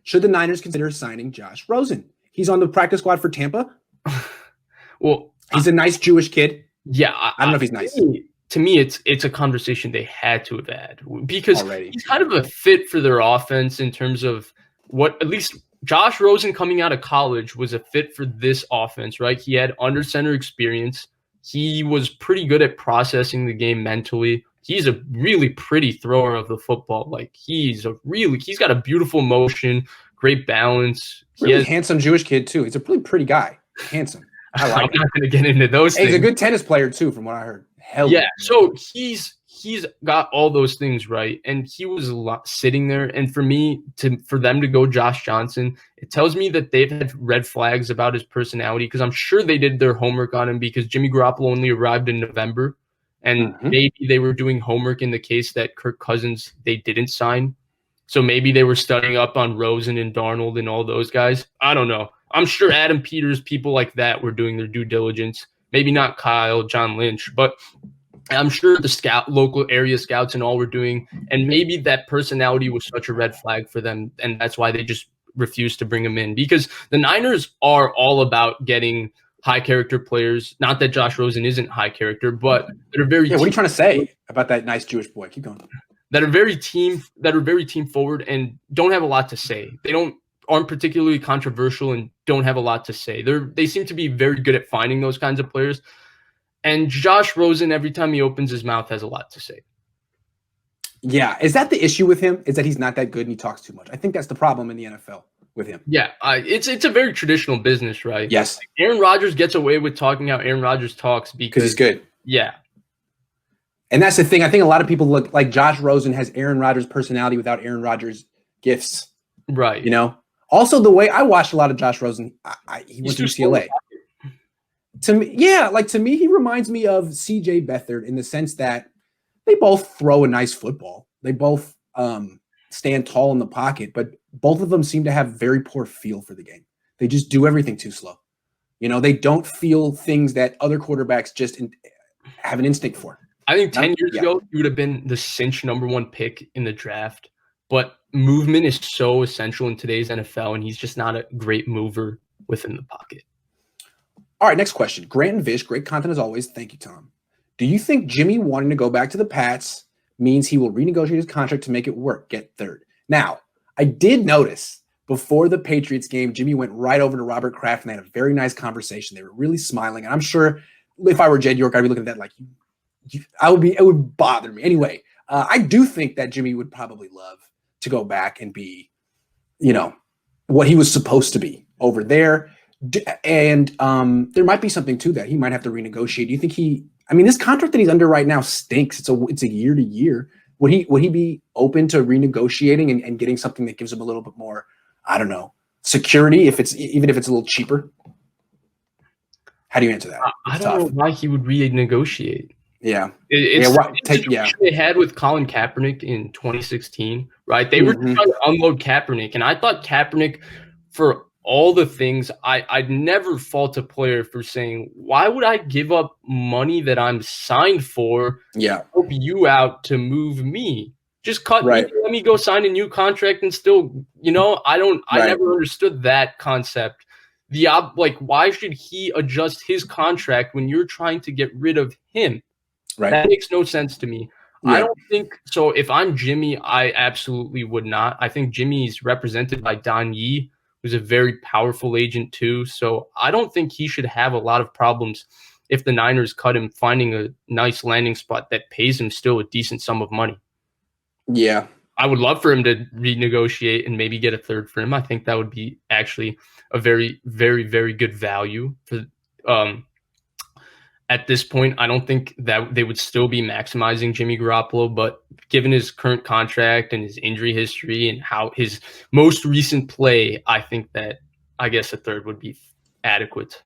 should the Niners consider signing Josh Rosen? He's on the practice squad for Tampa. Well, he's a nice Jewish kid. Yeah, I don't know if he's nice. To me, it's a conversation they had to have had because Already. He's kind of a fit for their offense in terms of what, at least Josh Rosen coming out of college was a fit for this offense, right? He had under center experience. He was pretty good at processing the game mentally. He's a really pretty thrower of the football. Like he's got a beautiful motion, great balance. Really handsome Jewish kid too. He's a really pretty guy. Handsome. I'm not going to get into those things. He's a good tennis player too, from what I heard. So he's got all those things right, and he was sitting there. And for them to go Josh Johnson, it tells me that they've had red flags about his personality because I'm sure they did their homework on him because Jimmy Garoppolo only arrived in November, and maybe they were doing homework in the case that Kirk Cousins they didn't sign. So maybe they were studying up on Rosen and Darnold and all those guys. I don't know. I'm sure Adam Peters, people like that were doing their due diligence. Maybe not Kyle, John Lynch, but I'm sure the local area scouts and all were doing. And maybe that personality was such a red flag for them. And that's why they just refused to bring him in, because the Niners are all about getting high character players. Not that Josh Rosen isn't high character, but that are very. Yeah, what are you trying to say about that nice Jewish boy? Keep going. That are very team forward and don't have a lot to say. They aren't particularly controversial and don't have a lot to say. They seem to be very good at finding those kinds of players. And Josh Rosen, every time he opens his mouth, has a lot to say. Yeah. Is that the issue with him? Is that he's not that good and he talks too much? I think that's the problem in the NFL with him. Yeah. It's a very traditional business, right? Yes. Like Aaron Rodgers gets away with talking how Aaron Rodgers talks because he's good. Yeah. And that's the thing. I think a lot of people look like Josh Rosen has Aaron Rodgers' personality without Aaron Rodgers' gifts. Right. You know? Also, the way I watched a lot of Josh Rosen, he went to UCLA. To me, he reminds me of C.J. Beathard in the sense that they both throw a nice football. They both stand tall in the pocket, but both of them seem to have very poor feel for the game. They just do everything too slow. You know, they don't feel things that other quarterbacks just have an instinct for. I think 10 years ago, he would have been the cinch #1 pick in the draft. But movement is so essential in today's NFL, and he's just not a great mover within the pocket. All right, next question. Grant and Vish, great content as always. Thank you, Tom. Do you think Jimmy wanting to go back to the Pats means he will renegotiate his contract to make it work, get third? Now, I did notice before the Patriots game, Jimmy went right over to Robert Kraft and they had a very nice conversation. They were really smiling. And I'm sure if I were Jed York, I'd be looking at that like, it would bother me. Anyway, I do think that Jimmy would probably love to go back and be, what he was supposed to be over there. And there might be something to that. He might have to renegotiate. Do you think this contract that he's under right now stinks. It's a year to year. Would he be open to renegotiating and getting something that gives him a little bit more, I don't know, security even if it's a little cheaper? How do you answer that? I don't know why he would renegotiate. Yeah. It's they had with Colin Kaepernick in 2016, right? They were trying to unload Kaepernick, and I thought Kaepernick, for all the things, I'd never fault a player for saying, why would I give up money that I'm signed for to help you out to move me? Just cut me, let me go sign a new contract and still, I never understood that concept. Why should he adjust his contract when you're trying to get rid of him? Right. That makes no sense to me. Yeah. I don't think so. If I'm Jimmy, I absolutely would not. I think Jimmy's represented by Don Yee, who's a very powerful agent too. So I don't think he should have a lot of problems if the Niners cut him, finding a nice landing spot that pays him still a decent sum of money. Yeah. I would love for him to renegotiate and maybe get a third for him. I think that would be actually a very, very, very good value for at this point. I don't think that they would still be maximizing Jimmy Garoppolo, but given his current contract and his injury history and how his most recent play, I think that a third would be adequate.